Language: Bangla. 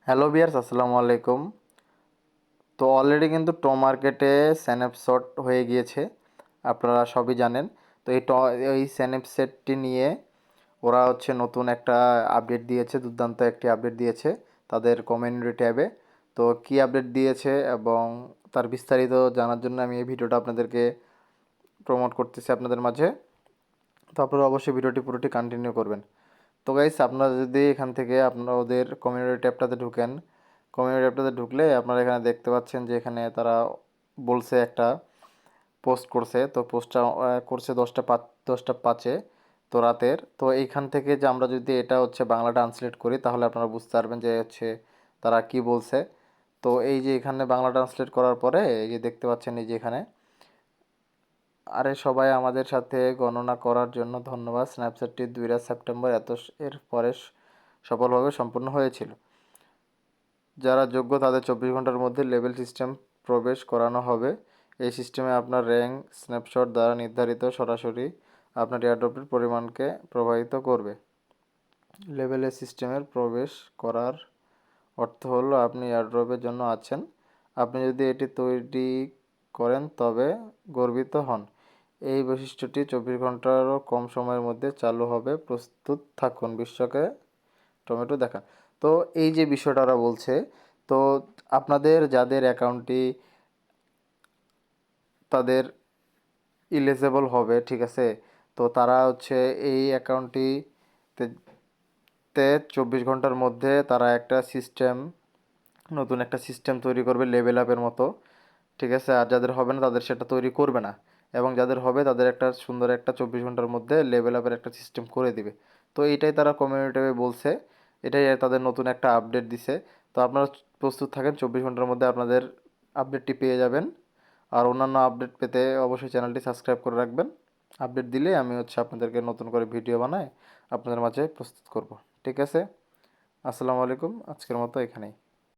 হ্যালো বিয়ার্স, আসসালামু আলাইকুম। তো অলরেডি কিন্তু ট মার্কেটে স্ন্যাপশট হয়ে গিয়েছে, আপনারা সবই জানেন। তো এই স্ন্যাপশটটি নিয়ে ওরা নতুন একটা আপডেট দিয়েছে, দুর্দান্ত একটি আপডেট দিয়েছে তাদের কমিউনিটি ট্যাবে। তো কী আপডেট দিয়েছে এবং তার বিস্তারিত জানার জন্য আমি এই ভিডিওটা আপনাদেরকে প্রমোট করতেছি আপনাদের মাঝে। তো আপনারা অবশ্যই ভিডিওটি পুরোটি কন্টিনিউ করবেন। তো গাইস, আপনারা যদি এখান থেকে আপনারা ওদের কমিউনিটি ট্যাবটাতে ঢুকেন, কমিউনিটি ট্যাবটাতে ঢুকলে আপনারা এখানে দেখতে পাচ্ছেন যে এখানে তারা বলছে একটা পোস্ট করছে। তো পোস্টটা করছে 10টা 5 তো রাতের। তো এইখান থেকে যে আমরা যদি এটা বাংলা ট্রান্সলেট করি তাহলে আপনারা বুঝতে পারবেন যে তারা কি বলছে। তো এই যে এখানে বাংলা ট্রান্সলেট করার পরে এই যে দেখতে পাচ্ছেন, এই যে এখানে, আরে সবাই আমাদের সাথে গণনা করার জন্য ধন্যবাদ। স্ন্যাপচ্যাটটি 2 সেপ্টেম্বর এর পরে সফলভাবে সম্পূর্ণ হয়েছিল। যারা যোগ্য তাদের 24 ঘন্টার মধ্যে লেবেল সিস্টেম প্রবেশ করানো হবে। এই সিস্টেমে আপনার র্যাঙ্ক স্ন্যাপশট দ্বারা নির্ধারিত সরাসরি আপনার এয়ারড্রপের পরিমাণকে প্রভাবিত করবে। লেবেলে সিস্টেমের প্রবেশ করার অর্থ হলো আপনি এয়ারড্রপের জন্য আছেন। আপনি যদি এটি তৈরি করেন তবে গর্বিত হন। এই বৈশিষ্ট্যটি 24 ঘন্টারও কম সময়ের মধ্যে চালু হবে। প্রস্তুত থাকুন, বিশ্বকে টমেটো দেখান। তো এই যে বিষয়টা ওরা বলছে, তো আপনাদের যাদের অ্যাকাউন্টটি তাদের ইলিজেবল হবে, ঠিক আছে, তো তারা এই অ্যাকাউন্টটিতে তে 24 ঘন্টার মধ্যে তারা একটা সিস্টেম, নতুন একটা সিস্টেম তৈরি করবে লেভেল আপের মতো, ঠিক আছে। আর যাদের হবে না তাদের সেটা তৈরি করবে না, এবং যাদের হবে তাদের একটা সুন্দর একটা 24 ঘন্টার মধ্যে লেভেল আপের একটা সিস্টেম করে দিবে। তো এইটাই তারা কমিউনিটি বলছে, এটাই তাদের নতুন একটা আপডেট দিছে। তো আপনারা প্রস্তুত থাকেন, 24 ঘন্টার মধ্যে আপনাদের আপডেটটি পেয়ে যাবেন। আর অন্যান্য আপডেট পেতে অবশ্যই চ্যানেলটি সাবস্ক্রাইব করে রাখবেন। আপডেট দিলে আমি আপনাদেরকে নতুন করে ভিডিও বানাই আপনাদের মাঝে প্রস্তুত করব। ঠিক আছে, আসসালামু আলাইকুম, আজকের মতো এখানেই।